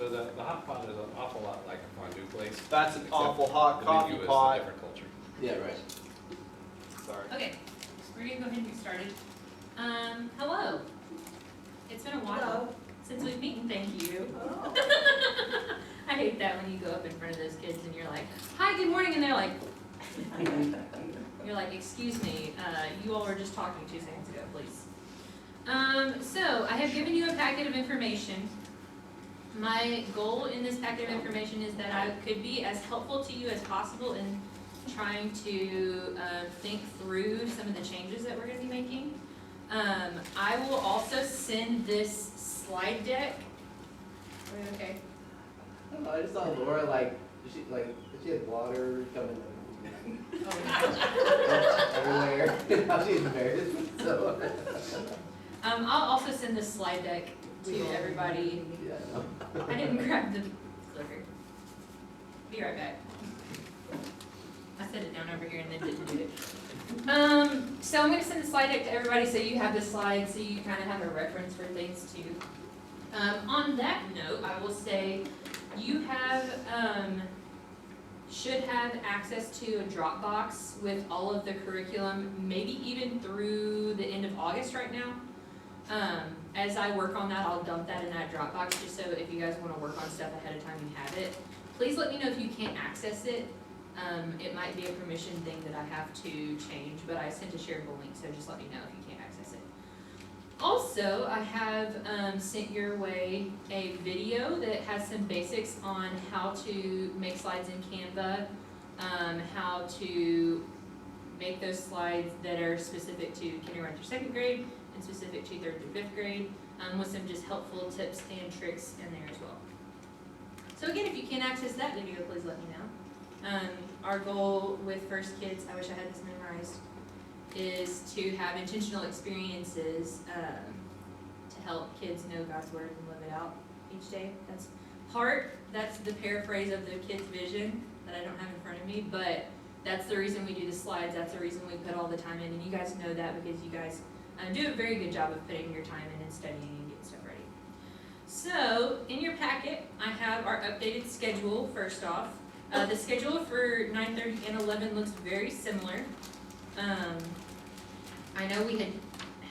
So the hot pot is an awful lot like a fondue place. That's an except awful hot the coffee menu is pot. a different culture. Yeah, right. Sorry. Okay, we're gonna go ahead and get started. Hello. It's been a while since we've met, thank you. Oh. I hate that when you go up in front of those kids and you're like, hi, good morning, and they're like, you're like, excuse me, you all were just talking 2 seconds ago, please. So I have given you a packet of information. My goal in this packet of information is that I could be as helpful to you as possible in trying to think through some of the changes that we're going to be making. I will also send this slide deck. Are we okay? I don't know, I just saw Laura she had water coming everywhere. Now she's embarrassed, so. I'll also send this slide deck to everybody. Yeah. I didn't grab the clicker. Be right back. I set it down over here and then didn't do it. So I'm going to send the slide deck to everybody so you have the slide so you kind of have a reference for things too. On that note, I will say you have should have access to a Dropbox with all of the curriculum, maybe even through the end of August right now. As I work on that, I'll dump that in that Dropbox just so if you guys want to work on stuff ahead of time, you have it. Please let me know if you can't access it. It might be a permission thing that I have to change, but I sent a shareable link, so just let me know if you can't access it. Also, I have sent your way a video that has some basics on how to make slides in Canva, how to make those slides that are specific to kindergarten through 2nd grade and specific to 3rd through 5th grade, with some just helpful tips and tricks in there as well. So again, if you can't access that video, please let me know. Our goal with First Kids, I wish I had this memorized, is to have intentional experiences to help kids know God's Word and live it out each day. That's that's the paraphrase of the kids' vision that I don't have in front of me, but that's the reason we do the slides, that's the reason we put all the time in, and you guys know that because you guys do a very good job of putting your time in and studying and getting stuff ready. So, in your packet, I have our updated schedule first off. The schedule for 9:30 and 11 looks very similar. I know we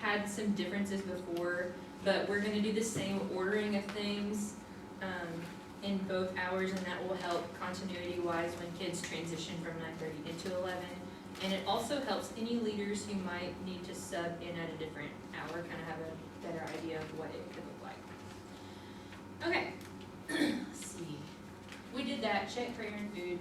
had some differences before, but we're going to do the same ordering of things in both hours, and that will help continuity-wise when kids transition from 9:30 into 11. And it also helps any leaders who might need to sub in at a different hour kind of have a better idea of what it could look like. Okay, let's see. We did that, check prayer and food,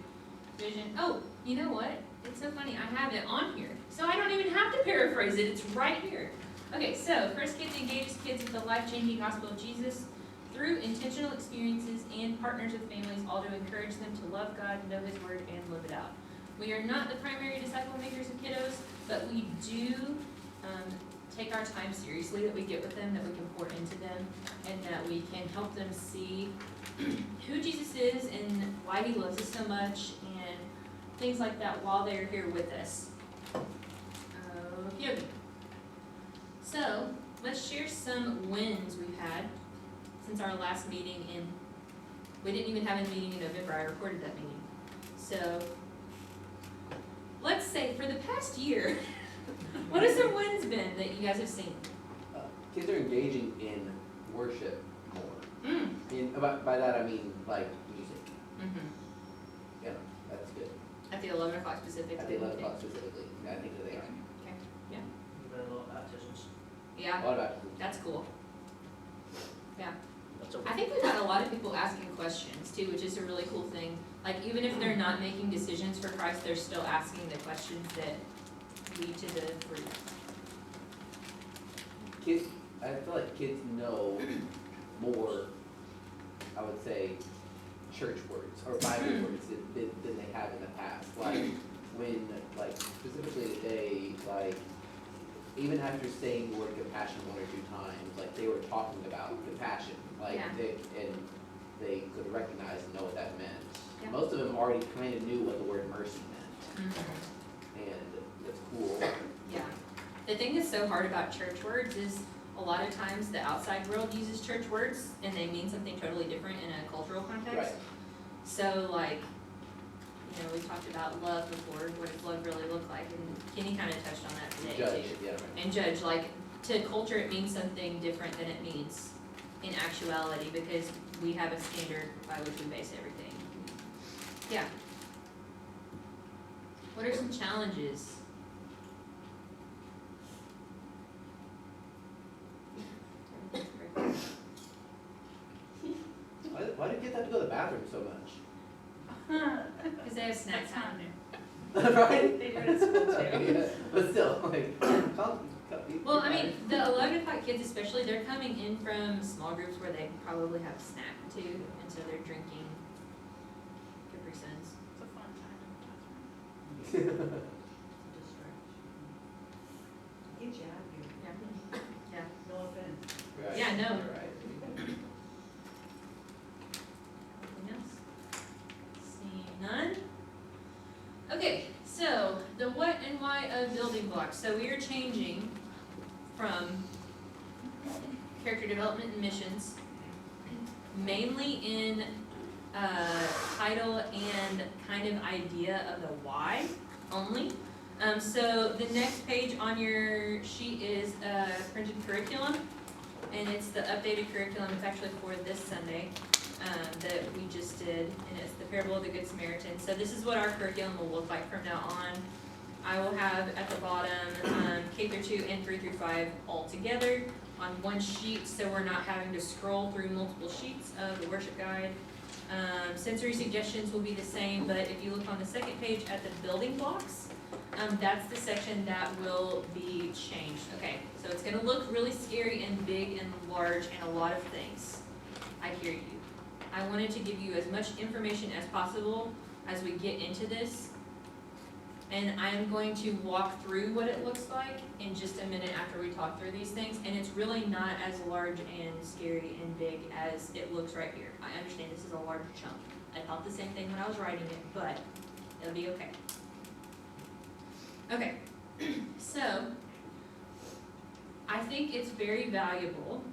vision. Oh, you know what? It's so funny, I have it on here. So I don't even have to paraphrase it, it's right here. Okay, so First Kids engages kids with the life-changing gospel of Jesus through intentional experiences and partners with families, all to encourage them to love God, know His Word, and live it out. We are not the primary disciple makers of kiddos, but we do take our time seriously that we get with them, that we can pour into them, and that we can help them see who Jesus is and why He loves us so much, and things like that while they're here with us. Okay. So, let's share some wins we've had since our last meeting we didn't even have a meeting in November, I recorded that meeting. So, let's say for the past year, what have some wins been that you guys have seen? Kids are engaging in worship more. By that I mean like music. Mm-hmm. Yeah, that's good. At the 11 o'clock specifically? At the 11 o'clock specifically, I think that they are. Okay, yeah. You've got a lot of baptisms. Yeah, What about that's cool. Yeah. That's okay. I think we've had a lot of people asking questions too, which is a really cool thing. Like even if they're not making decisions for Christ, they're still asking the questions that lead to the fruit. kids? I feel like kids know more, I would say, church words or Bible words than they have in the past. Like when, like specifically today, like even after saying the word compassion 1 or 2 times, like they were talking about compassion, like Yeah. they could recognize and know what that meant. Yeah. Most of them already kind of knew what the word mercy meant, Mm-hmm. and it's cool. Yeah. The thing that's so hard about church words is a a lot of times the outside world uses church words and they mean something totally different in a cultural context. Right. So like, you know, we talked about love before, what does love really look like, and Kenny kinda touched on that today Judge, too. yeah, right. And judge, like, to culture it means something different than it means in actuality, because we have a standard by which we base everything. Yeah. What are some challenges? Why do kids have to go to the bathroom so much? Cause they have snack That's time. not new. Right? They do it at school too. Yeah, but still, like, come. Well, I mean, the 11 o'clock kids especially, they're coming in from small groups where they probably have a snack too, and so they're drinking Capri Suns. It's a fun time in the classroom. Get you out of here. Yeah. No offense. Right. Yeah, no. You're right. Anything else? Seeing none? Okay, so the what and why of building blocks. So we are changing from character development and missions, mainly in title and kind of idea of the why only. So the next page on your sheet is printed curriculum, and it's the updated curriculum. It's actually for this Sunday that we just did, and it's the parable of the Good Samaritan. So this is what our curriculum will look like from now on. I will have at the bottom K through 2 and 3 through 5 all together on one sheet, so we're not having to scroll through multiple sheets of the worship guide. Sensory suggestions will be the same, but if you look on the second page at the building blocks, that's the section that will be changed. Okay, so it's gonna look really scary and big and large and a lot of things. I hear you. I wanted to give you as much information as possible as we get into this. And I'm going to walk through what it looks like in just a minute after we talk through these things. And it's really not as large and scary and big as it looks right here. I understand this is a large chunk. I thought the same thing when I was writing it, but it'll be okay. Okay, so I think it's very valuable.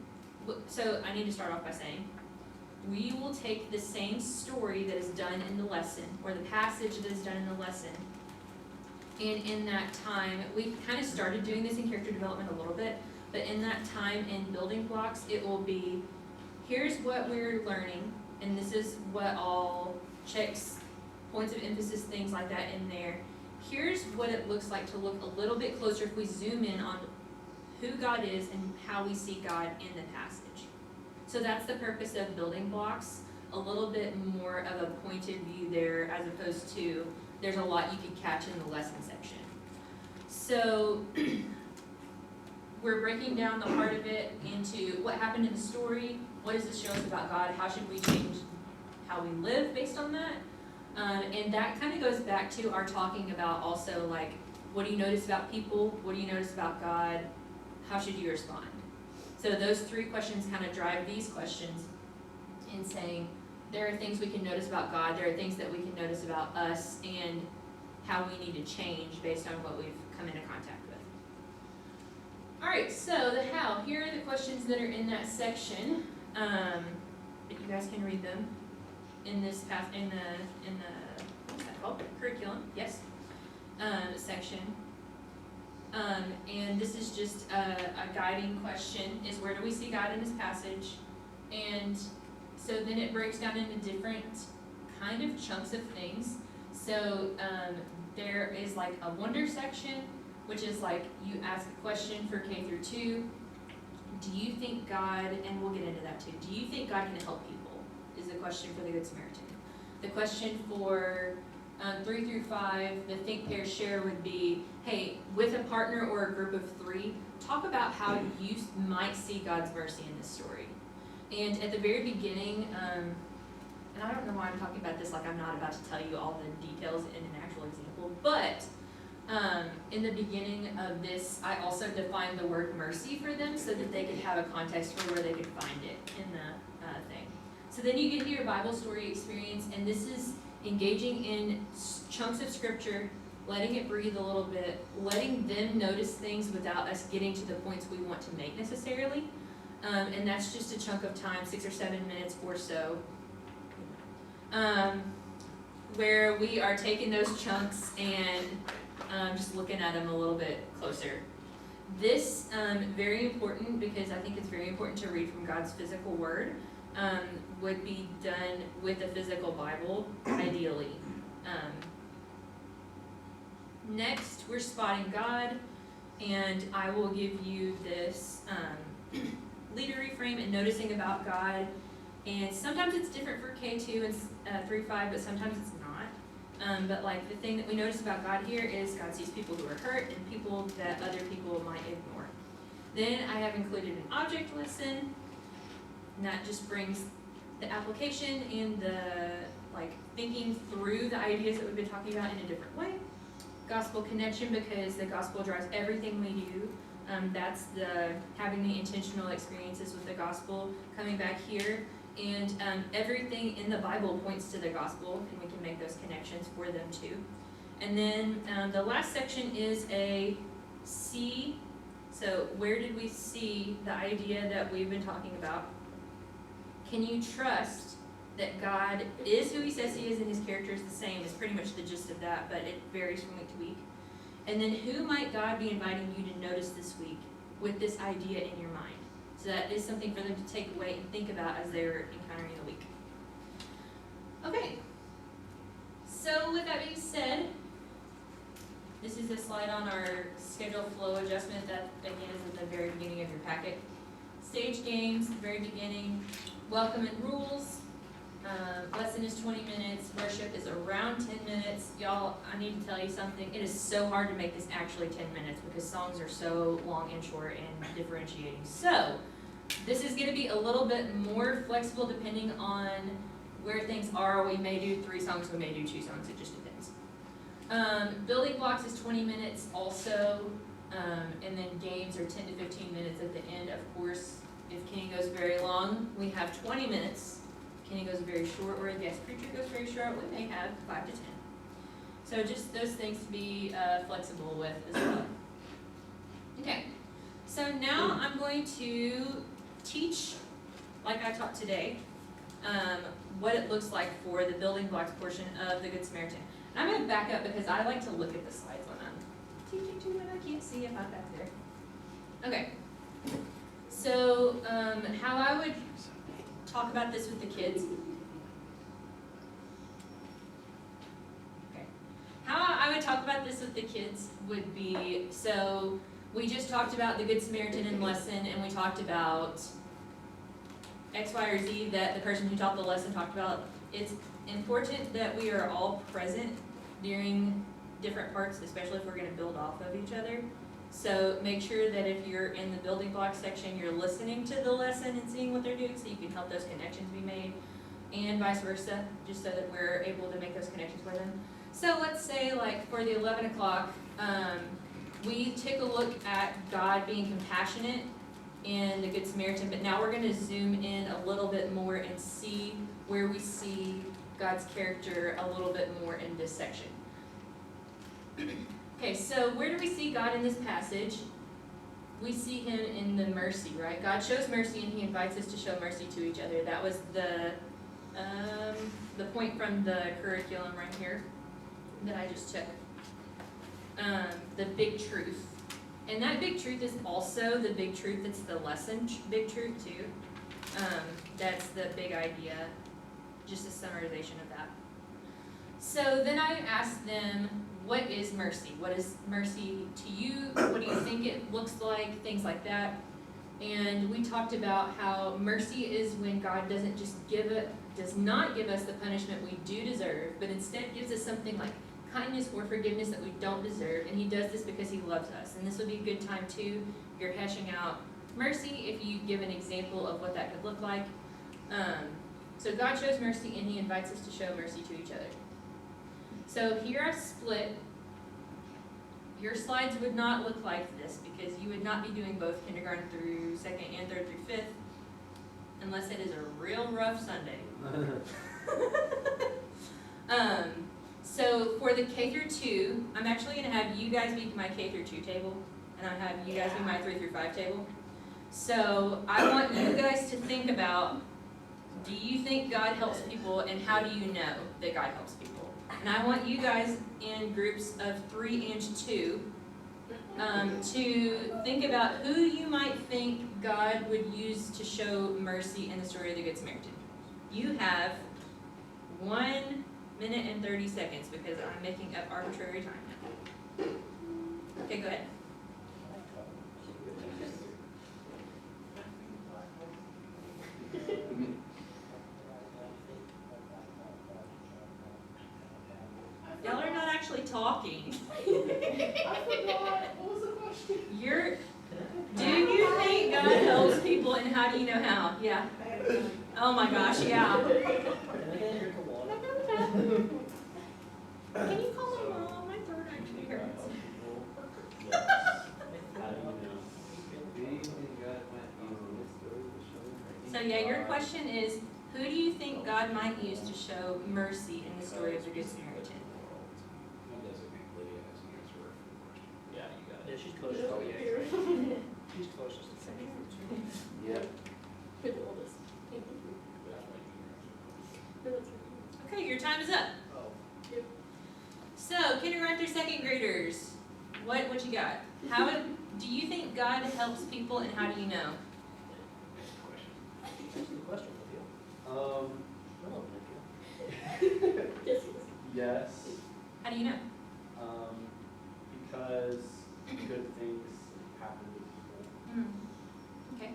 So I need to start off by saying, we will take the same story that is done in the lesson, or the passage that is done in the lesson, and in that time, we kind of started doing this in character development a little bit, but in that time in building blocks, it will be, here's what we're learning, and this is what all checks, points of emphasis, things like that in there. Here's what it looks like to look a little bit closer if we zoom in on who God is and how we see God in the passage. So that's the purpose of building blocks, a little bit more of a pointed view there as opposed to there's a lot you could catch in the lesson section. So we're breaking down the heart of it into what happened in the story, what does this show us about God, how should we change how we live based on that? And that kind of goes back to our talking about also like, what do you notice about people? What do you notice about God? How should you respond? So those three questions kind of drive these questions in saying, there are things we can notice about God, there are things that we can notice about us, and how we need to change based on what we've come into contact with. Alright, so the how. Here are the questions that are in that section. That you guys can read them in this in the what's that called? Curriculum, yes. Section. And this is just a guiding question, is where do we see God in this passage? And so then it breaks down into different kind of chunks of things. So there is like a wonder section, which is like you ask a question for K through 2. Do you think God, and we'll get into that too, do you think God can help people? Is the question for the Good Samaritan. The question for 3 through 5, the think, pair, share would be, hey, with a partner or a group of 3, talk about how you might see God's mercy in this story. And at the very beginning, and I don't know why I'm talking about this like I'm not about to tell you all the details in an actual example, but in the beginning of this, I also defined the word mercy for them so that they could have a context for where they could find it in the thing. So then you get to your Bible story experience, and this is engaging in chunks of scripture letting it breathe a little bit, letting them notice things without us getting to the points we want to make necessarily. And that's just a chunk of time, 6 or 7 minutes or so. Where we are taking those chunks and just looking at them a little bit closer. This, very important, because I think it's very important to read from God's physical word, would be done with a physical Bible, ideally. Next, we're spotting God, and I will give you this leader reframe and noticing about God. And sometimes it's different for K2 and 3-5, but sometimes it's not. But like the thing that we notice about God here is God sees people who are hurt and people that other people might ignore. Then I have included an object lesson, and that just brings the application and the like thinking through the ideas that we've been talking about in a different way. Gospel connection, because the gospel drives everything we do. That's the having the intentional experiences with the gospel, coming back here. And everything in the Bible points to the gospel, and we can make those connections for them too. And then the last section is a see. So where did we see the idea that we've been talking about? Can you trust that God is who he says he is and his character is the same? Is pretty much the gist of that, but it varies from week to week. And then who might God be inviting you to notice this week with this idea in your mind? So that is something for them to take away and think about as they're encountering the week. Okay, so with that being said, this is a slide on our schedule flow adjustment that again is at the very beginning of your packet. Stage games, very beginning, welcome and rules. Lesson is 20 minutes, worship is around 10 minutes. Y'all, I need to tell you something. It is so hard to make this actually 10 minutes because songs are so long and short and differentiating. So, this is going to be a little bit more flexible depending on where things are. We may do 3 songs, we may do 2 songs, it just depends. Building blocks is 20 minutes also, and then games are 10 to 15 minutes at the end. Of course, if Kenny goes very long, we have 20 minutes. Kenny goes very short, or if guest preacher goes very short, we may have 5 to 10. So just those things to be flexible with as well. Okay, so now I'm going to teach, like I taught today, what it looks like for the building blocks portion of the Good Samaritan. And I'm going to back up because I like to look at the slides when I'm teaching too, and I can't see if I'm back there. Okay, so how I would talk about this with the kids. Okay. How I would talk about this with the kids would be, so we just talked about the Good Samaritan in lesson, and we talked about X, Y, or Z that the person who taught the lesson talked about. It's important that we are all present during different parts, especially if we're going to build off of each other. So make sure that if you're in the building block section, you're listening to the lesson and seeing what they're doing so you can help those connections be made, and vice versa, just so that we're able to make those connections for them. So let's say like for the 11 o'clock, we take a look at God being compassionate in the Good Samaritan, but now we're going to zoom in a little bit more and see where we see God's character a little bit more in this section. Okay, so where do we see God in this passage? We see him in the mercy, right? God shows mercy and he invites us to show mercy to each other. That was the point from the curriculum right here that I just took. The big truth. And that big truth is also the big truth that's the lesson big truth too. That's the big idea, just a summarization of that. So then I asked them, what is mercy? What is mercy to you? What do you think it looks like? Things like that. And we talked about how mercy is when God does not give us the punishment we do deserve, but instead gives us something like kindness or forgiveness that we don't deserve. And he does this because he loves us. And this would be a good time too, if you're hashing out mercy, if you give an example of what that could look like. So God shows mercy and he invites us to show mercy to each other. So here I've split. Your slides would not look like this because you would not be doing both kindergarten through 2nd and 3rd through 5th unless it is a real rough Sunday. So for the K through 2, I'm actually gonna have you guys be my K through 2 table, and I'll have you guys be my 3 through 5 table. So I want you guys to think about, do you think God helps people, and how do you know that God helps people? And I want you guys in groups of 3 and 2 to think about who you might think God would use to show mercy in the story of the Good Samaritan. You have 1 minute and 30 seconds because I'm making up arbitrary time now. Okay, go ahead. Y'all are not actually talking. Do you think God helps people, and how do you know how? Yeah. Oh my gosh, yeah. Can I get a drink of water? Can you call my mom? My throat actually hurts. How do you know? Do you think God might use this story to show mercy? So yeah, your question is, who do you think God might use to show mercy in the story of the Good Samaritan? That doesn't make Lydia as the answer for the question. Yeah, you got it. Yeah, she's closest. Oh, yeah. She's closest. Yep. For the oldest. Okay, your time is up. Oh. So, kindergarten through second graders, what you got? How do you think God helps people, and how do you know? That's the question with you. Um, No, Olivia. yes, How do you know? because good things happen to people. Okay.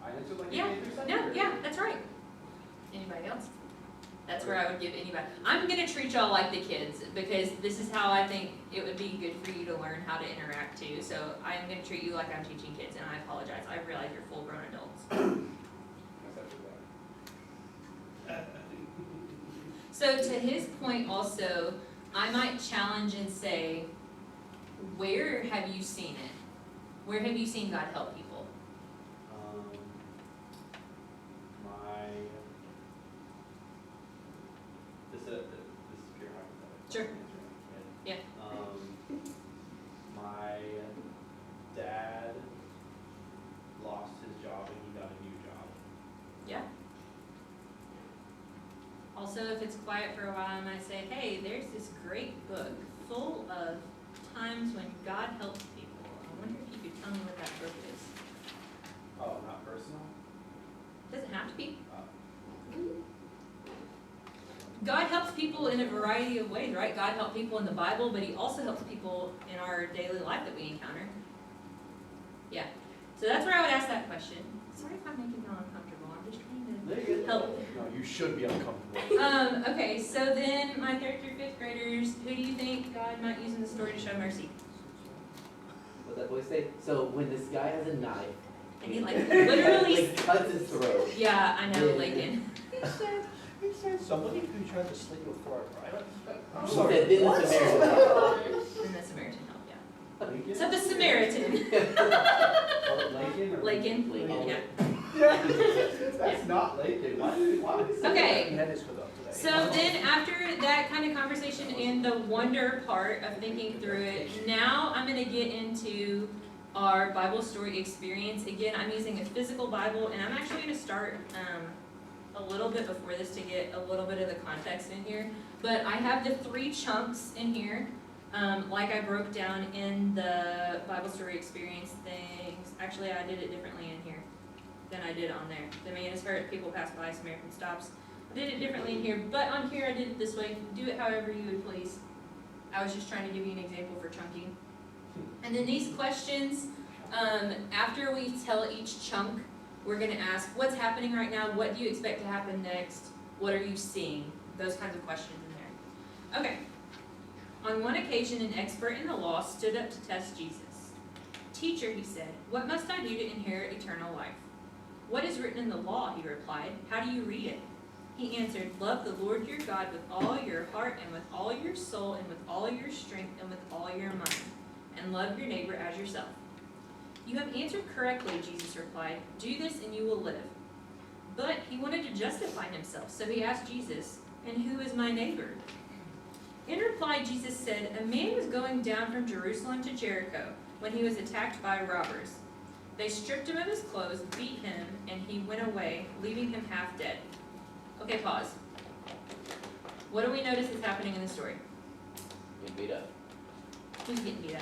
I answered like Yeah, an 8th or 2nd No, grade. yeah, that's right. Anybody else? That's where I would give anybody. I'm gonna treat y'all like the kids because this is how I think it would be good for you to learn how to interact too. So I'm gonna treat you like I'm teaching kids, and I apologize. I realize you're full-grown adults. That's after that. So to his point also, I might challenge and say, where have you seen it? Where have you seen God help people? My, this is pure hypothetical. Sure. Answer, Yeah. My dad lost his job and he got a new job. Yeah. Also, if it's quiet for a while, I might say, hey, there's this great book full of times when God helped people. I wonder if you could tell me what that book is. Oh, not personal? Doesn't have to be. Oh. God helps people in a variety of ways, right? God helped people in the Bible, but he also helps people in our daily life that we encounter. Yeah. So that's where I would ask that question. Sorry if I'm making y'all uncomfortable. I'm just trying There to you go. help. No, you should be uncomfortable. Okay, so then my 3rd through 5th graders, who do you think God might use in the story to show mercy? What that boy say? So when this guy has a knife, And he like literally, like cuts his throat. yeah, I know, Lakin. He said somebody who tried to slit you before I cried. I'm He sorry. said, then the Samaritan. And the Samaritan help, yeah. Lincoln? So the Samaritan, Oh, Lincoln or? Lakin, Lakin. yeah. That's not Lincoln. Why? Okay. He had his foot up today. So then after that kind of conversation and the wonder part of thinking through it, now I'm gonna get into our Bible story experience. Again, I'm using a physical Bible, and I'm actually gonna start a little bit before this to get a little bit of the context in here. But I have the 3 chunks in here, like I broke down in the Bible story experience things. Actually, I did it differently in here than I did on there. The man is hurt, people pass by, Samaritan stops. I did it differently in here, but on here I did it this way. Do it however you would please. I was just trying to give you an example for chunking. And then these questions, after we tell each chunk, we're gonna ask, what's happening right now? What do you expect to happen next? What are you seeing? Those kinds of questions in there. Okay. On one occasion, an expert in the law stood up to test Jesus. Teacher, he said, what must I do to inherit eternal life? What is written in the law? He replied. How do you read it? He answered, love the Lord your God with all your heart and with all your soul and with all your strength and with all your mind, and love your neighbor as yourself. You have answered correctly, Jesus replied. Do this and you will live. But he wanted to justify himself, so he asked Jesus, And who is my neighbor? In reply, Jesus said, a man was going down from Jerusalem to Jericho when he was attacked by robbers. They stripped him of his clothes, beat him, and he went away, leaving him half dead. Okay, pause. What do we notice is happening in the story? Get beat up. Who's getting beat up?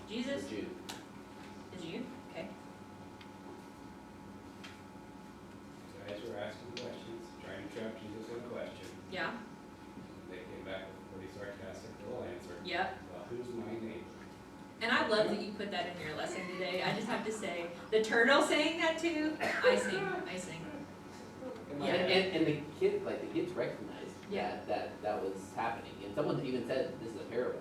Jesus? The Jew. Is you? Okay. So as we're asking questions, trying to trap Jesus in a question, Yeah? they came back with a pretty sarcastic little answer. Yep. Well, who's my neighbor? And I love that you put that in your lesson today. I just have to say, the turtle saying that too, icing. Yeah, Yeah. and the kids recognized Yeah. that was happening, and someone even said, this is a parable.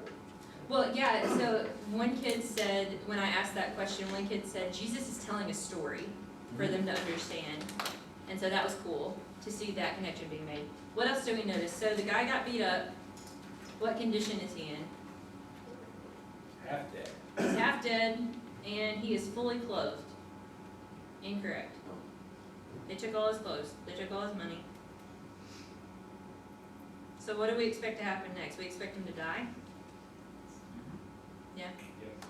Well, yeah, so one kid said, when I asked that question, one kid said, Jesus is telling a story for them to understand. And so that was cool to see that connection being made. What else do we notice? So the guy got beat up. What condition is he in? Half dead. He's half dead, and he is fully clothed. Incorrect. They took all his clothes. They took all his money. So what do we expect to happen next? We expect him to die? Yeah? Yep.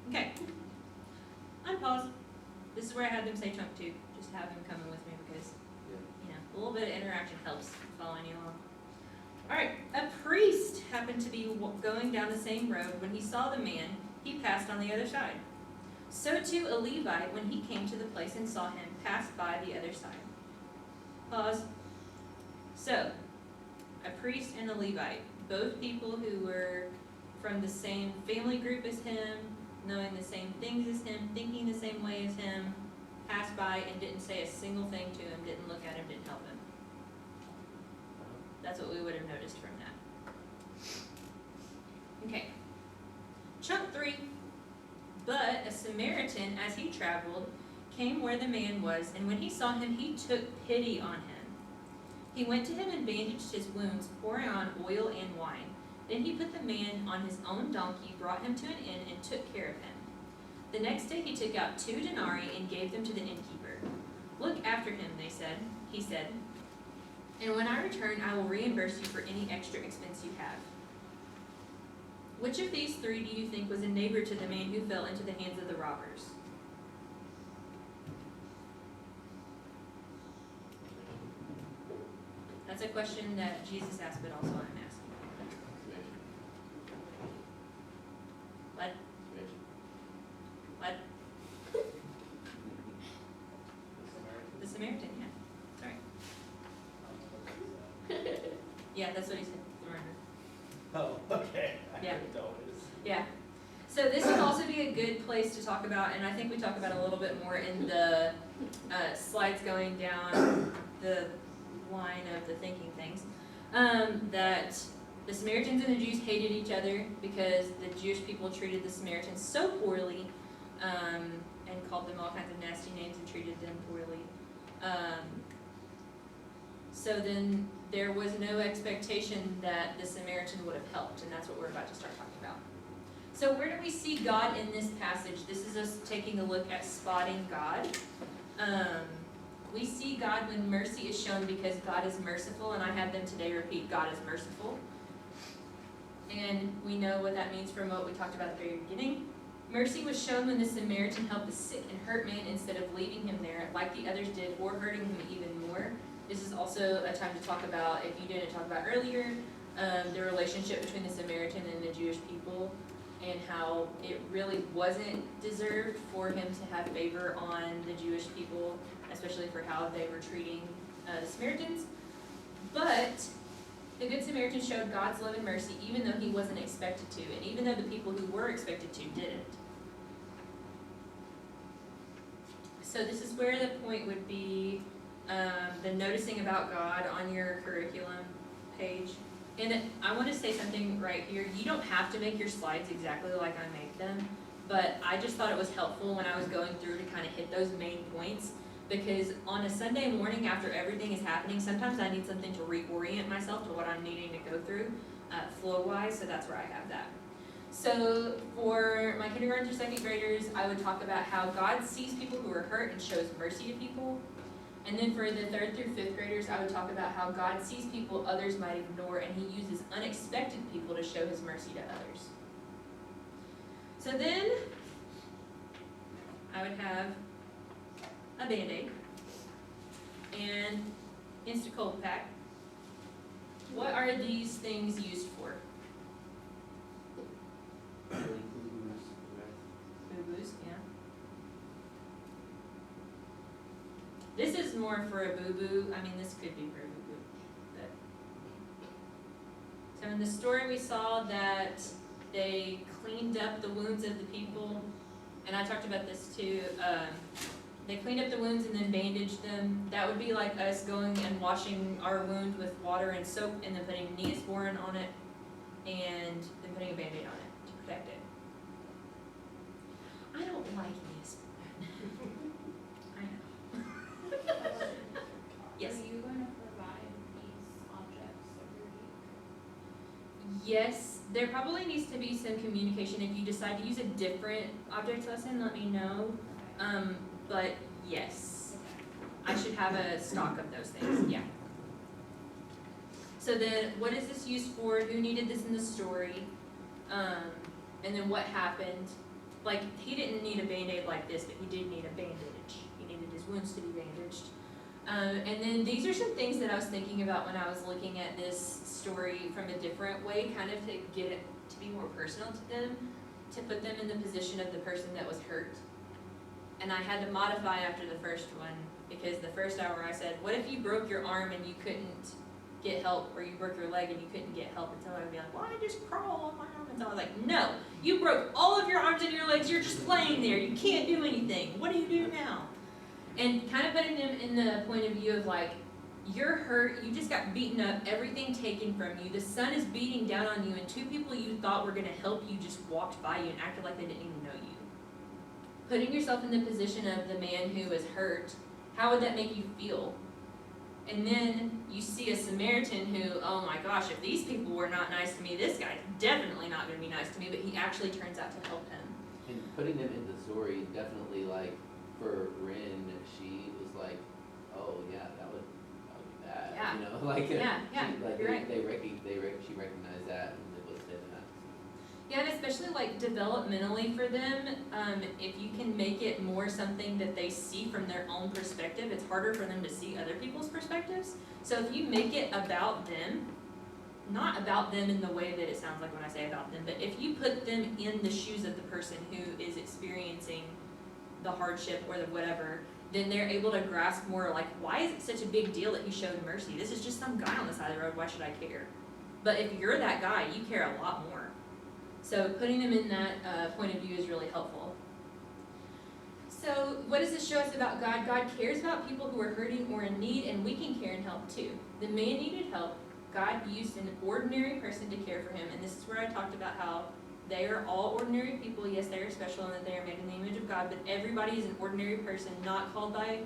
Okay. Unpause. This is where I had them say chunk two. Just have him coming with me because, you know, a little bit of interaction helps following you along. Alright, a priest happened to be going down the same road. When he saw the man, he passed on the other side. So too a Levite, when he came to the place and saw him, passed by the other side. Pause. So, a priest and a Levite, both people who were from the same family group as him, knowing the same things as him, thinking the same way as him, passed by and didn't say a single thing to him, didn't look at him, didn't help him. That's what we would have noticed from that. Okay. Chunk 3. But a Samaritan, as he traveled, came where the man was, and when he saw him, he took pity on him. He went to him and bandaged his wounds, pouring on oil and wine. Then he put the man on his own donkey, brought him to an inn, and took care of him. The next day he took out 2 denarii and gave them to the innkeeper. Look after him, he said, and when I return, I will reimburse you for any extra expense you have. Which of these 3 do you think was a neighbor to the man who fell into the hands of the robbers? That's a question that Jesus asked, but also I'm asking. What? What? The Samaritan, yeah. Sorry. Yeah, that's what he said. Remember. Oh, okay. I Yeah. didn't notice. Yeah. So this would also be a good place to talk about, and I think we talk about a little bit more in the slides going down the line of the thinking things, that the Samaritans and the Jews hated each other because the Jewish people treated the Samaritans so poorly, and called them all kinds of nasty names and treated them poorly. So then there was no expectation that the Samaritan would have helped, and that's what we're about to start talking about. So where do we see God in this passage? This is us taking a look at spotting God. We see God when mercy is shown because God is merciful, and I had them today repeat, God is merciful. And we know what that means from what we talked about at the very beginning. Mercy was shown when the Samaritan helped the sick and hurt man instead of leaving him there like the others did, or hurting him even more. This is also a time to talk about, if you didn't talk about earlier, the relationship between the Samaritan and the Jewish people, and how it really wasn't deserved for him to have favor on the Jewish people, especially for how they were treating the Samaritans. But the Good Samaritan showed God's love and mercy even though he wasn't expected to, and even though the people who were expected to didn't. So this is where the point would be, the noticing about God on your curriculum page. And I want to say something right here. You don't have to make your slides exactly like I make them, but I just thought it was helpful when I was going through to kind of hit those main points, because on a Sunday morning after everything is happening, sometimes I need something to reorient myself to what I'm needing to go through flow-wise, so that's where I have that. So for my kindergarten through second graders, I would talk about how God sees people who are hurt and shows mercy to people. And then for the 3rd through 5th graders, I would talk about how God sees people others might ignore, and he uses unexpected people to show his mercy to others. So then, I would have a Band-Aid and Insta-Cold Pack. What are these things used for? Really boo-boos, right? Boo-boos, yeah. This is more for a boo-boo, I mean, this could be for a boo-boo, but. So in the story we saw that they cleaned up the wounds of the people, and I talked about this too, they cleaned up the wounds and then bandaged them. That would be like us going and washing our wound with water and soap and then putting Neosporin on it and then putting a Band-Aid on it to protect it. I don't like Neosporin. I know. Yes. Are you going to provide these objects every week? Yes, there probably needs to be some communication. If you decide to use a different object lesson, let me know. But yes, I should have a stock of those things, yeah. So then, what is this used for? Who needed this in the story? And then what happened? Like, he didn't need a Band-Aid like this, but he did need a bandage. He needed his wounds to be bandaged. And then these are some things that I was thinking about when I was looking at this story from a different way, kind of to get it to be more personal to them, to put them in the position of the person that was hurt. And I had to modify after the first one, because the first hour I said, what if you broke your arm and you couldn't get help, or you broke your leg and you couldn't get help? Until I would be like, well, I just crawl on my arm. And I was like, no, you broke all of your arms and your legs, you're just laying there, you can't do anything. What do you do now? And kind of putting them in the point of view of like, you're hurt, you just got beaten up, everything taken from you, the sun is beating down on you, and two people you thought were gonna help you just walked by you and acted like they didn't even know you. Putting yourself in the position of the man who is hurt, how would that make you feel? And then you see a Samaritan who, oh my gosh, if these people were not nice to me, this guy's definitely not gonna be nice to me, but he actually turns out to help him. And putting them in the story, definitely like, for Rin, she was like, oh yeah, that would be bad, Yeah. you know, like, Yeah, she, like, you're right. she recognized that and it was saving that. Yeah, and especially like developmentally for them, if you can make it more something that they see from their own perspective, it's harder for them to see other people's perspectives. So if you make it about them, not about them in the way that it sounds like when I say about them, but if you put them in the shoes of the person who is experiencing the hardship or the whatever, then they're able to grasp more like, why is it such a big deal that he showed mercy? This is just some guy on the side of the road, why should I care? But if you're that guy, you care a lot more. So putting them in that point of view is really helpful. So what does this show us about God? God cares about people who are hurting or in need, and we can care and help too. The man needed help. God used an ordinary person to care for him, and this is where I talked about how they are all ordinary people. Yes, they are special and that they are made in the image of God, but everybody is an ordinary person, not called by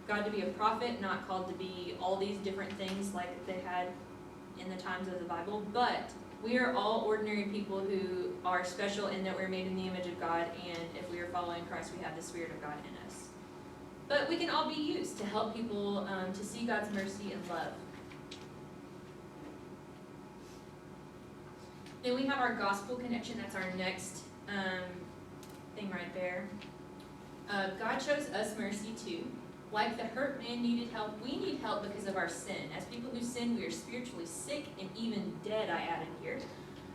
God to be a prophet, not called to be all these different things like they had in the times of the Bible, but we are all ordinary people who are special in that we're made in the image of God, and if we are following Christ, we have the Spirit of God in us. But we can all be used to help people to see God's mercy and love. Then we have our gospel connection. That's our next thing right there. God shows us mercy too. Like the hurt man needed help, we need help because of our sin. As people who sin, we are spiritually sick and even dead, I added here.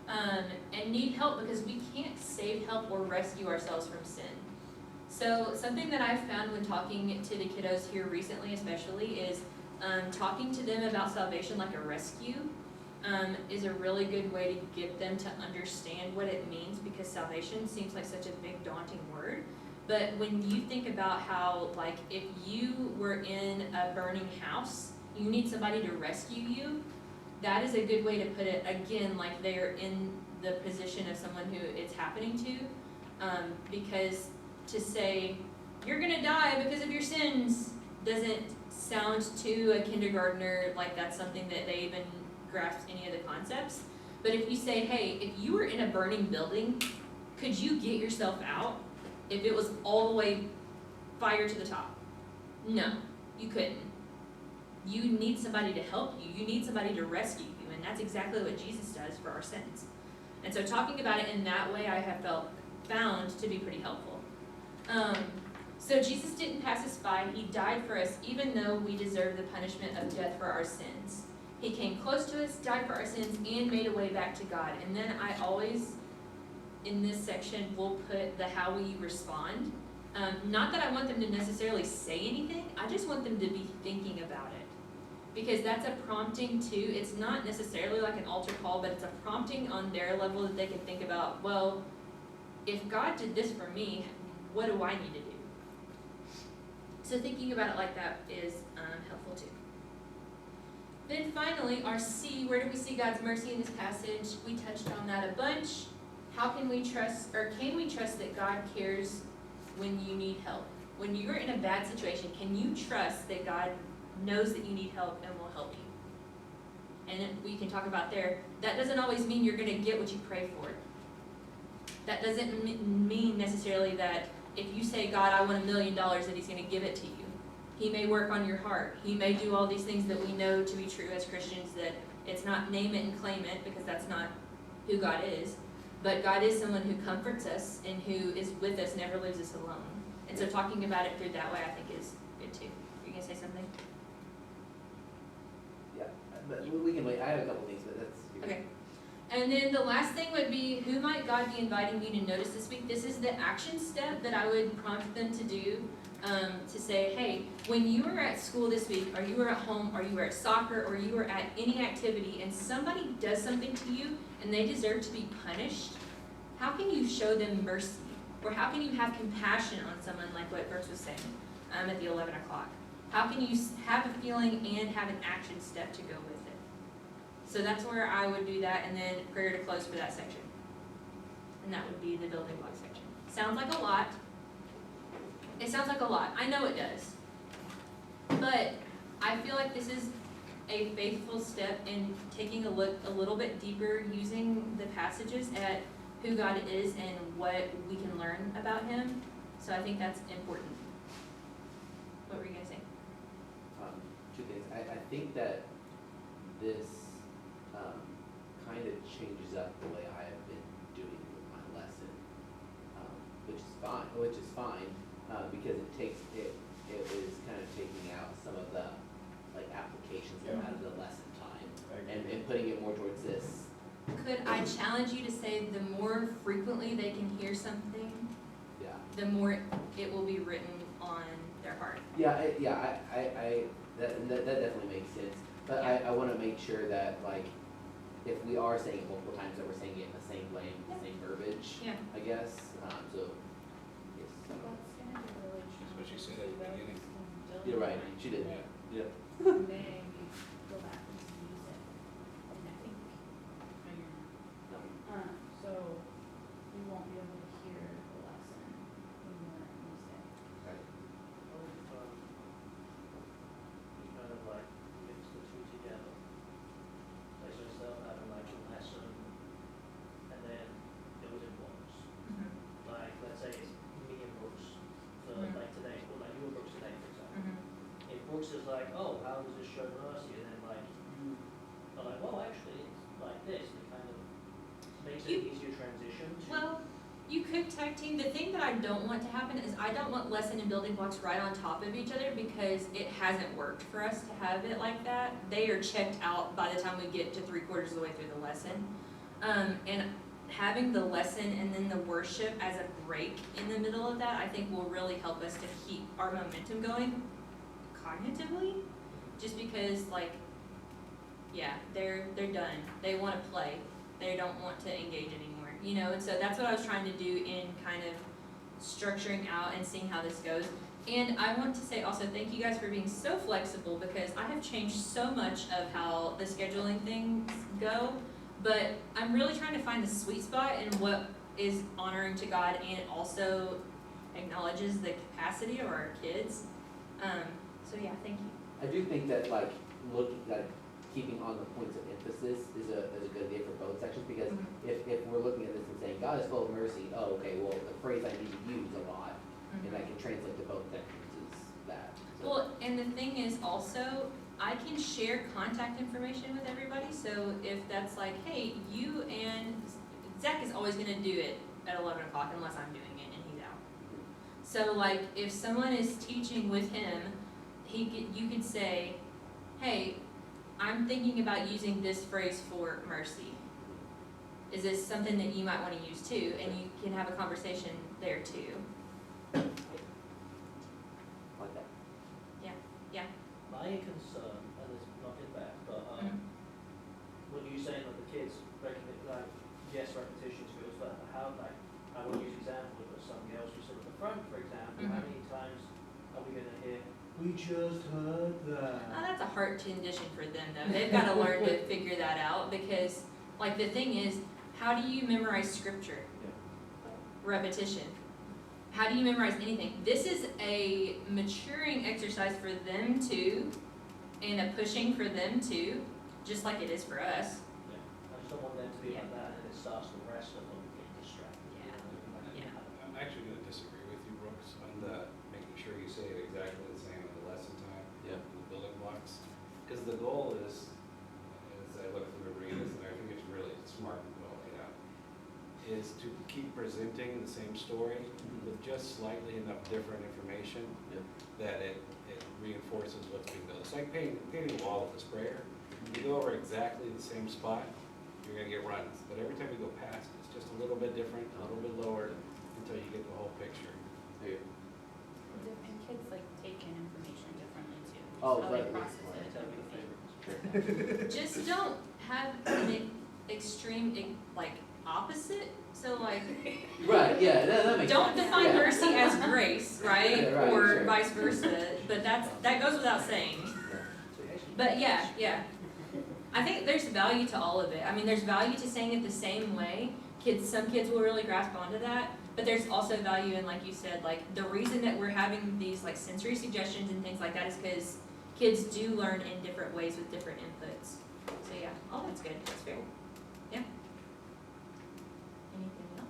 And need help because we can't save, help, or rescue ourselves from sin. So something that I've found when talking to the kiddos here recently especially is talking to them about salvation like a rescue is a really good way to get them to understand what it means, because salvation seems like such a big daunting word. But when you think about how, like, if you were in a burning house, you need somebody to rescue you, that is a good way to put it, again, like they're in the position of someone who it's happening to, because to say, you're gonna die because of your sins, doesn't sound to a kindergartner like that's something that they even grasp any of the concepts. But if you say, hey, if you were in a burning building, could you get yourself out if it was all the way fire to the top? No, you couldn't. you need somebody to help you, you need somebody to rescue you, and that's exactly what Jesus does for our sins. And so talking about it in that way, I have found to be pretty helpful. So Jesus didn't pass us by, he died for us even though we deserve the punishment of death for our sins. He came close to us, died for our sins, and made a way back to God. And then I always, in this section, will put the how will you respond. Not that I want them to necessarily say anything, I just want them to be thinking about it. Because that's a prompting too. It's not necessarily like an altar call, but it's a prompting on their level that they can think about, well, if God did this for me, what do I need to do? So thinking about it like that is helpful too. Then finally, our C, where do we see God's mercy in this passage? We touched on that a bunch. How can we trust, or can we trust that God cares when you need help? When you're in a bad situation, can you trust that God knows that you need help and will help you? And we can talk about there, that doesn't always mean you're gonna get what you pray for. That doesn't mean necessarily that if you say, God, I want $1 million, that he's gonna give it to you. He may work on your heart. He may do all these things that we know to be true as Christians, that it's not name it and claim it, because that's not who God is. But God is someone who comforts us and who is with us, never leaves us alone. And so talking about it through that way, I think is good too. You're gonna say something? Yeah, but we can wait, I have a couple things, but that's. Okay. And then the last thing would be, who might God be inviting you to notice this week? This is the action step that I would prompt them to do, to say, hey, when you were at school this week, or you were at home, or you were at soccer, or you were at any activity, and somebody does something to you, and they deserve to be punished, how can you show them mercy? Or how can you have compassion on someone, like what Brooks was saying, at the 11 o'clock? How can you have a feeling and have an action step to go with it? So that's where I would do that, and then prayer to close for that section. And that would be the building block section. Sounds like a lot. It sounds like a lot. I know it does. But I feel like this is a faithful step in taking a look a little bit deeper, using the passages at who God is and what we can learn about him. So I think that's important. What were you gonna say? Two things. I think that this kind of changes up the way I have been doing with my lesson, which is fine, because it is kind of taking out some of the like applications out of the lesson time and putting it more towards this. Could I challenge you to say the more frequently they can hear something, Yeah. the more it will be written on their heart? Yeah, that definitely makes sense. But I want to make sure that like, if we are saying it multiple times, that we're saying it in the same way, the same verbiage. Yeah. I guess. So. Yes. That's gonna be really That's what she said at the beginning. You're right. She did. Yeah. Yeah. May we go back and use it, and I think, no, you're not. So we won't be able to hear the lesson when we're in music. Right. You kind of like mix the two together. Like yourself having like a lesson, and then it was in books. Like, let's say it's me and Brooks, so Mhm. like today, or like you and Brooks today, for example. Mm-hmm. If Brooks is like, oh, how does this show mercy? And then like you are like, well, actually, it's like this. It kind of makes it an easier transition to. Well, you could tag team. The thing that I don't want to happen is I don't want lesson and building blocks right on top of each other, because it hasn't worked for us to have it like that. They are checked out by the time we get to 3/4 of the way through the lesson. And having the lesson and then the worship as a break in the middle of that, I think will really help us to keep our momentum going cognitively. Just because, like, yeah, they're done. They want to play. They don't want to engage anymore, you know. And so that's what I was trying to do in kind of structuring out and seeing how this goes. And I want to say also thank you guys for being so flexible, because I have changed so much of how the scheduling things go. But I'm really trying to find the sweet spot in what is honoring to God and also acknowledges the capacity of our kids. So yeah, thank you. I do think that like keeping on the points of emphasis is a good idea for both sections, because if we're looking at this and saying God is full of mercy, oh okay, well the phrase I need to use a lot and I can translate to both sections is that. So. Well, and the thing is also, I can share contact information with everybody, so if that's like, hey, you and Zach is always gonna do it at 11 o'clock unless I'm doing it and he's out. So like, if someone is teaching with him, you could say, hey, I'm thinking about using this phrase for mercy. Is this something that you might wanna use too? And you can have a conversation there too. Like that. My concern, and it's not getting back, but, when you saying that the kids like, yes, repetition skills, but how, like, I want to use example of some girls who sit at the front, for example, how many times are we gonna hear, we just heard that? That's a hard condition for them though. They've gotta learn to figure that out because, like, the thing is, how do you memorize scripture? Repetition. How do you memorize anything? This is a maturing exercise for them too, and a pushing for them too, just like it is for us. Yeah, I just don't want them to be like that, and it starts the rest of them getting distracted. Yeah. Yeah. I'm actually gonna disagree with you, Brooks, on the making sure you say it exactly the same at the lesson time. Yeah. The building blocks, because the goal is, as I look through and read this, and I think it's really smart and well laid out, is to keep presenting the same story with just slightly enough different information Yep. that it reinforces what's being built. It's like painting a wall with a sprayer. You go over exactly the same spot, you're gonna get runs. But every time you go past, it's just a little bit different, a little bit lower, until you get the whole picture. There you And kids like take in information differently too. Oh, How they right. process it. Tell me the favorites. Just don't have an extreme, like, opposite. So like, go. Right, yeah, that makes don't sense. define Yeah. mercy as grace, right? Yeah, right, Or sure. vice versa, but that goes without saying. But yeah. I think there's value to all of it. I mean, there's value to saying it the same way. Some kids will really grasp onto that, but there's also value in, like you said, like the reason that we're having these like sensory suggestions and things like that is because kids do learn in different ways with different inputs. So yeah, all that's good, that's fair. Yeah. Anything else?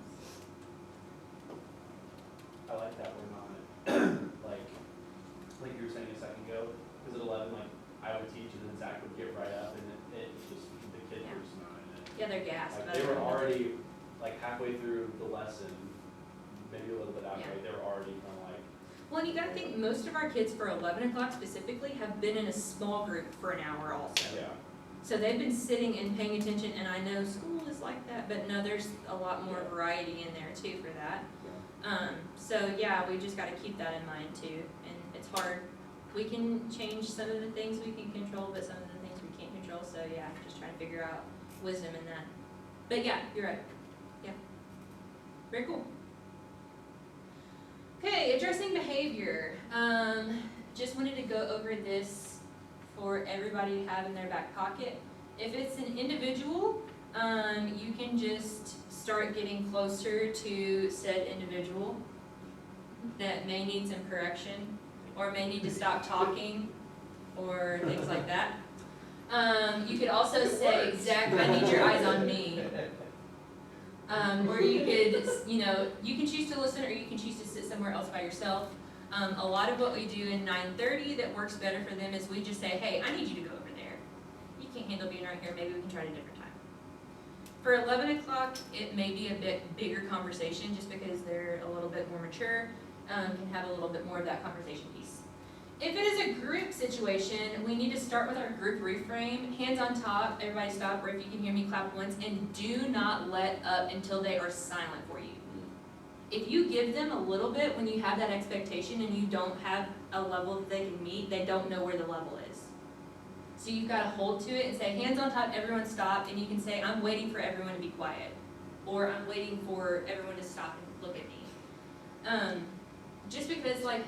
I like that we're not, like you were saying a second ago, because at 11, like, I would teach and then Zach would get right up and it just, the kid Yeah. was not in it. Yeah, they're gassed. Like, about they were it. already, like, halfway through the lesson, maybe a little bit after, Yeah. they were already kind of like, Well, and you gotta think, most of our kids for 11 o'clock specifically have been in a small group for an hour also. yeah. So they've been sitting and paying attention, and I know school is like that, but no, there's a lot more variety in there too for that. So yeah, we just gotta keep that in mind too, and it's hard. We can change some of the things we can control, but some of the things we can't control, so yeah, just trying to figure out wisdom in that. But yeah, you're right, yeah. Very cool. Okay, addressing behavior. Just wanted to go over this for everybody to have in their back pocket. If it's an individual, you can just start getting closer to said individual that may need some correction, or may need to stop talking, or things like that. You could also say, Zach, I need your eyes on me. Or you could, you can choose to listen, or you can choose to sit somewhere else by yourself. A lot of what we do in 9:30 that works better for them is we just say, hey, I need you to go over there. You can't handle being right here, maybe we can try it a different time. For 11 o'clock, it may be a bit bigger conversation just because they're a little bit more mature, can have a little bit more of that conversation piece. If it is a group situation, we need to start with our group reframe. Hands on top, everybody stop, or if you can hear me, clap once, and do not let up until they are silent for you. If you give them a little bit when you have that expectation and you don't have a level that they can meet, they don't know where the level is. So you've got to hold to it and say, hands on top, everyone stop, and you can say, I'm waiting for everyone to be quiet. Or I'm waiting for everyone to stop and look at me. Just because, like,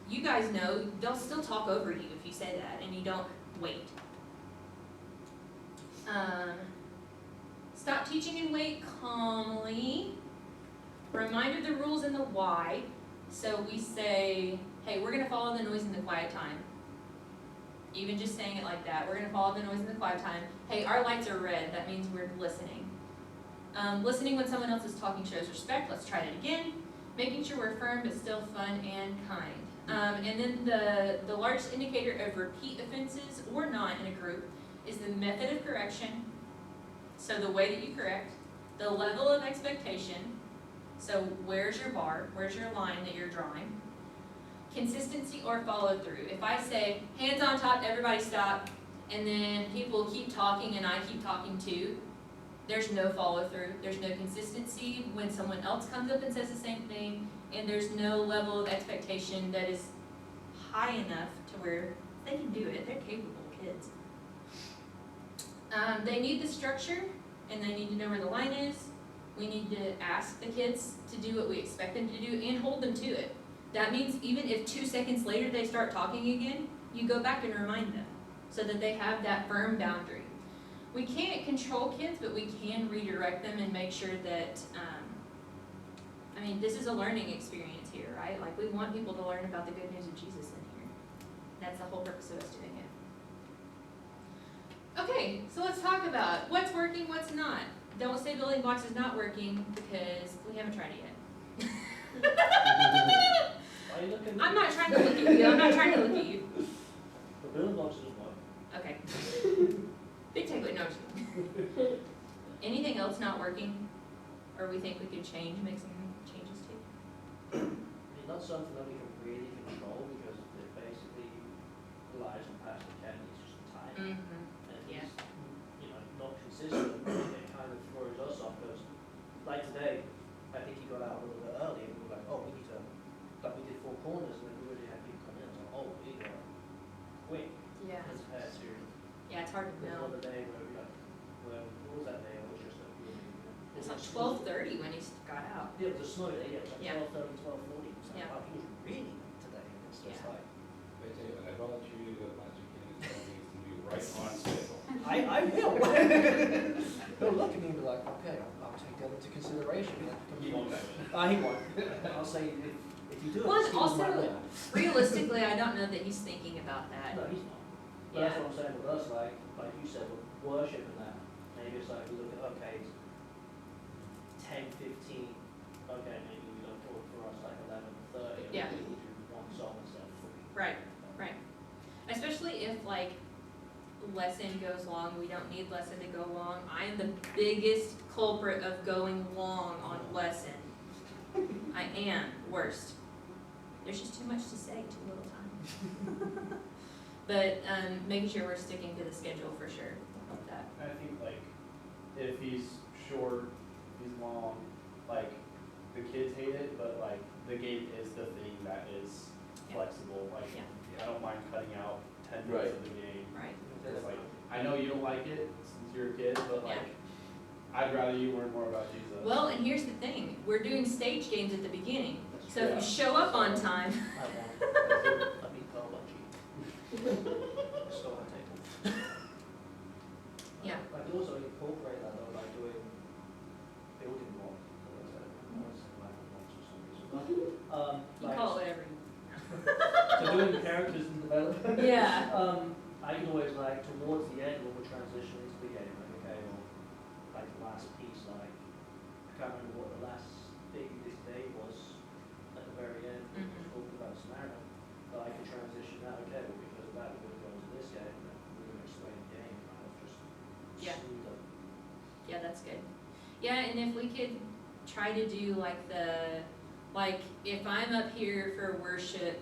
you guys know, they'll still talk over you if you say that and you don't wait. Stop teaching and wait calmly. Remind of the rules and the why. So we say, hey, we're gonna follow the noise in the quiet time. Even just saying it like that, we're gonna follow the noise in the quiet time. Hey, our lights are red, that means we're listening. Listening when someone else is talking shows respect, let's try it again. Making sure we're firm but still fun and kind. And then the largest indicator of repeat offenses or not in a group is the method of correction, so the way that you correct, the level of expectation, so where's your bar, where's your line that you're drawing, consistency or follow through. If I say, hands on top, everybody stop, and then people keep talking and I keep talking too, there's no follow through, there's no consistency when someone else comes up and says the same thing, and there's no level of expectation that is high enough to where they can do it, they're capable kids. They need the structure, and they need to know where the line is. We need to ask the kids to do what we expect them to do and hold them to it. That means even if 2 seconds later they start talking again, you go back and remind them so that they have that firm boundary. We can't control kids, but we can redirect them and make sure that, this is a learning experience here, right? Like, we want people to learn about the good news of Jesus in here. That's the whole purpose of us doing it. Okay, so let's talk about what's working, what's not. Don't say building blocks is not working because we haven't tried it yet. Why are you looking at me? I'm not trying to look at you, I'm not trying to look at you. The building blocks is one. Okay. Big takeaway, no, I'm just kidding. Anything else not working, or we think we could make some changes to? I mean, not something that we can really control because it basically relies on Pastor Kenny's just time. Mm-hmm. And Yeah. he's, not consistent, it kind of throws us off because, like today, I think he got out a little bit early and we were like, oh, we need to, like we did 4 corners and then we already had people come in, so, oh, we need to quick Yeah. compared to Yeah, it's hard to the know. other day where we like, what was that day? It was just like, It's like 12:30 when he got out. Yeah, it was a snow day, yeah, it was like Yeah. 12:30, 12:40, it's like, Yeah. wow, he was really today, and it's just Yeah. like, I tell you what, I volunteer you to go to Magic Kingdom, that needs to be right on schedule. I will. He'll look at me and be like, okay, I'll take that into consideration. He won't do He won't. I'll say, if you do it, Well, and excuse my also, will. realistically, I don't know that he's thinking about that. No, he's not. But that's Yeah. what I'm saying with us, like you said, with worship and that, maybe it's like, we look at, okay, it's 10, 15, okay, maybe we don't talk for us like 11:30, and Yeah. we do 1 song instead of 3. Right, right. Especially if like lesson goes long, we don't need lesson to go long. I am the biggest culprit of going long on lesson. I am, worst. There's just too much to say, too little time. But, making sure we're sticking to the schedule for sure, love that. I think like, if he's short, he's long, like, the kids hate it, but like, the game is the thing that is Yeah. flexible, like, Yeah. I don't mind cutting out 10 minutes of the game. Right, It's like, I know you don't like it since you're a kid, but like, I'd rather you learn more about Jesus. well, and here's the thing, we're doing stage games at the beginning, so if Yeah. you show up on time, I won't. I'll be called by you. So I take it. Yeah. Like, also incorporate that though, like doing building blocks. I was like blocks for some reason. But, you like, call it whatever you so doing characters and development. Yeah. I can always like towards the end when we're transitioning to the game, like okay, well, like the last piece, like I can't remember what the last thing this day was at the very end. We Mhm. were talking about Samaritan, but I can transition that. Okay, well, because of that, we're going to go into this game, and then we're going to explain the game, kind of just Yeah. smooth it. Yeah, that's good. Yeah, and if we could try to do like if I'm up here for worship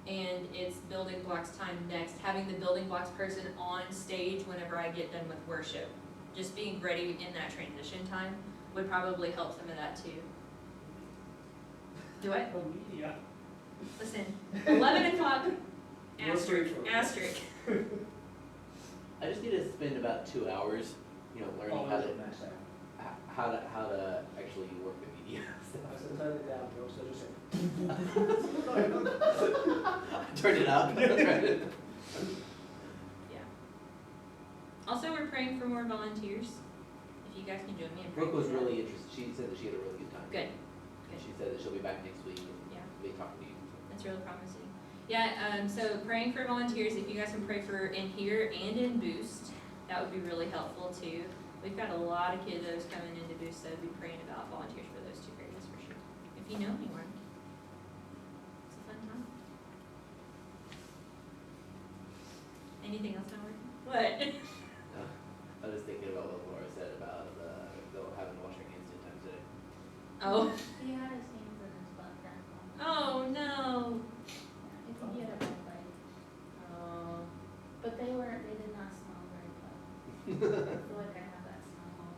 and it's building blocks time next, having the building blocks person on stage whenever I get done with worship. Just being ready in that transition time would probably help some of that too. Do it? Oh, yeah. Listen, 11 o'clock, We're asterisk, free for it. asterisk. I just need to spend about 2 hours, learning Oh, how that's to, a mess out. how to actually work the media stuff. I said turn it down, bro, so just say. Turn it up. Yeah. Also, we're praying for more volunteers. If you guys can join me in praying. Brooke was for that. really interested. She said that she had a really good time. Good. And she said that she'll be back next week and Yeah. be talking to you. That's really promising. Yeah, so praying for volunteers, if you guys can pray for in here and in Boost, that would be really helpful too. We've got a lot of kiddos coming into Boost, so be praying about volunteers for those 2 areas for sure. If you know anyone. It's a fun time. Anything else not working? What? No, I was just thinking about what Laura said about having to wash your hands 10 times a day. Oh. He had his hands in his butt crack on. Oh, no. Yeah, it's, he had a bad bite. Oh. But they did not smell very well. I feel like I have that smell all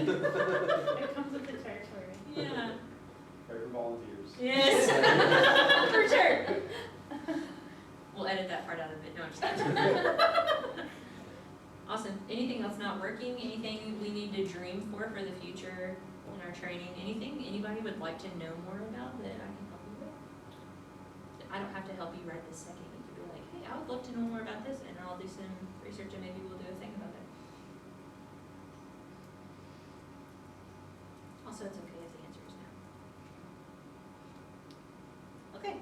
over me. It comes with the territory. Yeah. Pray for volunteers. Yes. For sure. We'll edit that part out of it. No, I'm just kidding. Awesome. Anything else not working? Anything we need to dream for the future in our training? Anything anybody would like to know more about that I can help you with? I don't have to help you right this second. You could be like, hey, I would love to know more about this, and I'll do some research and maybe we'll do a thing about it. Also, it's okay if the answer is no. Okay.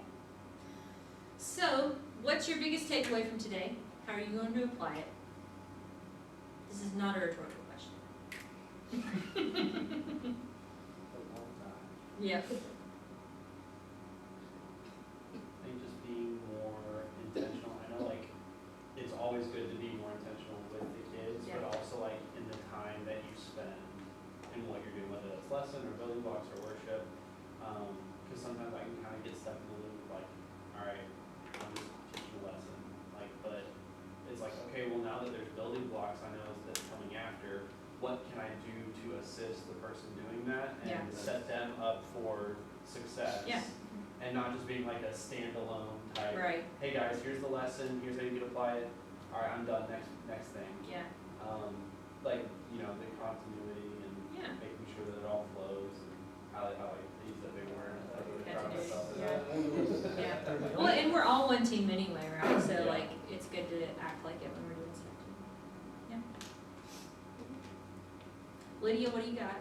So, what's your biggest takeaway from today? How are you going to apply it? This is not a rhetorical question. A long time. Yep. I think just being more intentional. I know like it's always good to be more intentional with the kids, Yeah. but also like in the time that you spend in what you're doing, whether it's lesson or building blocks or worship. Because sometimes I can kind of get stuck in the loop, like, all right, I'm just teaching a lesson, like, but it's like, okay, well now that there's building blocks, I know that's coming after. What can I do to assist the person doing that and Yeah. set them up for success? Yeah. And not just being like a standalone type. Right. Hey guys, here's the lesson. Here's how you can apply it. All right, I'm done. Next thing. Yeah. Like the continuity and Yeah. making sure that it all flows. And I like use that big word. I really proud of myself for Continuity, that. Yeah. Well, and we're all one team anyway, right? So Yeah. like, it's good to act like it when we're doing stuff too. Yeah. Lydia, what do you got?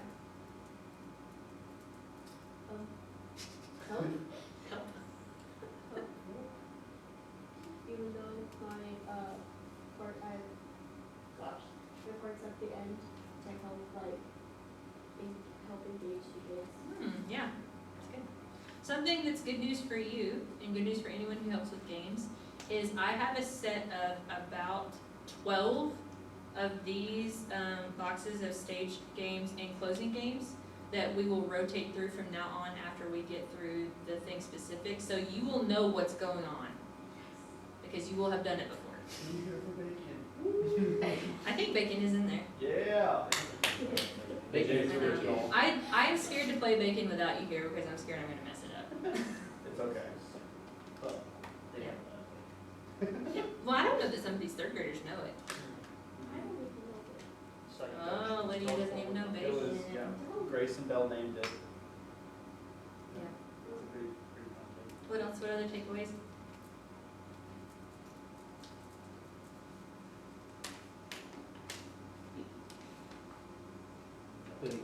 Help. Help. Even though my reports at the end to help engage the kids. Yeah, that's good. Something that's good news for you and good news for anyone who helps with games is I have a set of about 12 of these boxes of staged games and closing games that we will rotate through from now on after we get through the thing specific. So you will know what's going on because you will have done it before. You here for bacon? I think bacon is in there. Yeah. Bacon James is original. I'm scared to play bacon without you here because I'm scared I'm gonna mess it up. It's okay. But they Yeah. have that. Well, I don't know that some of these third graders know it. I don't even know it. It's like Oh, Lydia doesn't even know It bacon. was, yeah. Grace and Bell named it. Yeah. It was a pretty fun thing. What else? What other takeaways? Putting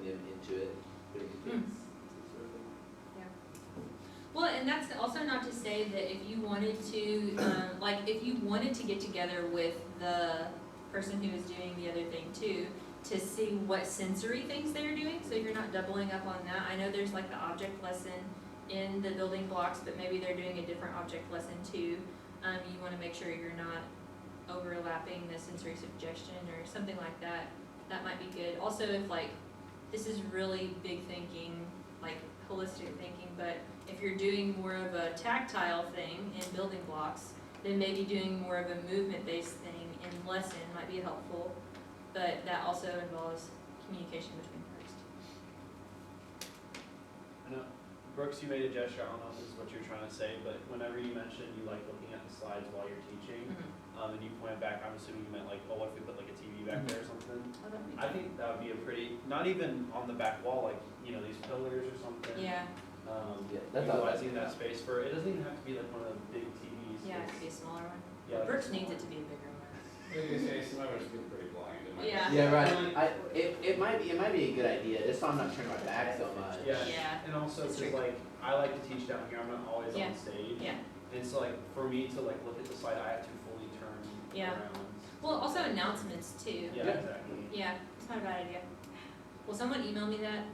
them into it, putting the kids sort of thing. Well, and that's also not to say that if you wanted to, like, if you wanted to get together with the person who is doing the other thing too, to see what sensory things they're doing, so you're not doubling up on that. I know there's like the object lesson in the building blocks, but maybe they're doing a different object lesson too. You wanna make sure you're not overlapping the sensory suggestion or something like that. That might be good. Also, if like, this is really big thinking, like holistic thinking, but if you're doing more of a tactile thing in building blocks, then maybe doing more of a movement-based thing in lesson might be helpful, but that also involves communication between parts. I know, Brooks, you made a gesture, I don't know if this is what you're trying to say, but whenever you mentioned you like looking at the slides while you're teaching, and you pointed back, I'm assuming you meant like, oh, what if we put like a TV back there or something? I think that would be a pretty, not even on the back wall, like, these pillars or something. Yeah, Yeah, that's all. Utilizing that space for, it doesn't even have to be like one of the big TVs. yeah, it it's- could be a smaller one. Yeah, like a Brooks small needs it to one. be a bigger one. I was gonna say, some of us get pretty blind. It might be- Yeah. Yeah, right. It might be a good idea, just so I'm not turning my back so much. Yeah, Yeah. and also, That's cause true. like, I like to teach down here, I'm not always Yeah. on stage. Yeah. And so like, for me to like look at the slide, I have to fully turn Yeah. around. Well, also announcements too. Yeah, exactly. Yeah, it's not a bad idea. Will someone email me that?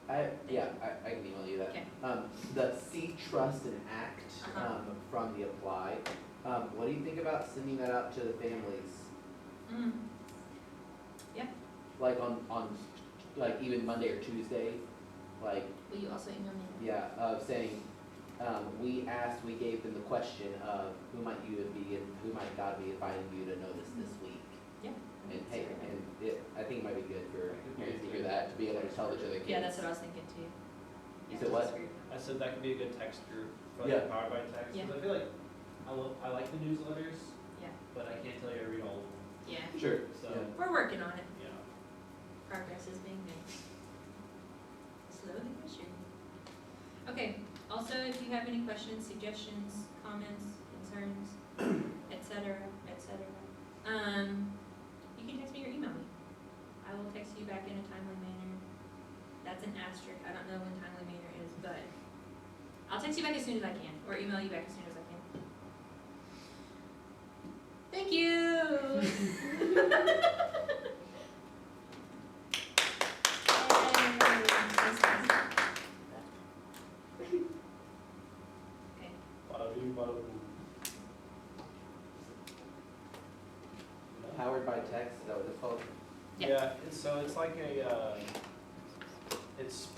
I can email you that. Okay. The See, Trust, and Act, Uh-huh. from the Apply, what do you think about sending that out to the families? Mm. Like on, like even Monday or Tuesday, like, Will you also email me? yeah, saying, we gave them the question of who might God be inviting you to notice this week? Yeah. And hey, I think it might be good for parents to hear that, to be able to tell each other kids. Yeah, that's what I was thinking too. You said what? I said that could be a good text group for Yeah. like Powered by Text, Yeah. because I feel like I like the newsletters, Yeah, but I can't tell you to read all of them, yeah. Sure, so, yeah. We're working on it. you know. Progress is being made. Slowly but surely. Okay, also if you have any questions, suggestions, comments, concerns, et cetera, you can text me or email me. I will text you back in a timely manner. That's an asterisk, I don't know when timely manner is, but I'll text you back as soon as I can, or email you back as soon as I can. Thank you! Okay, Bada bing, bada boom. Powered by Text, is that what it's called? Yeah. Yeah, so it's like a, it's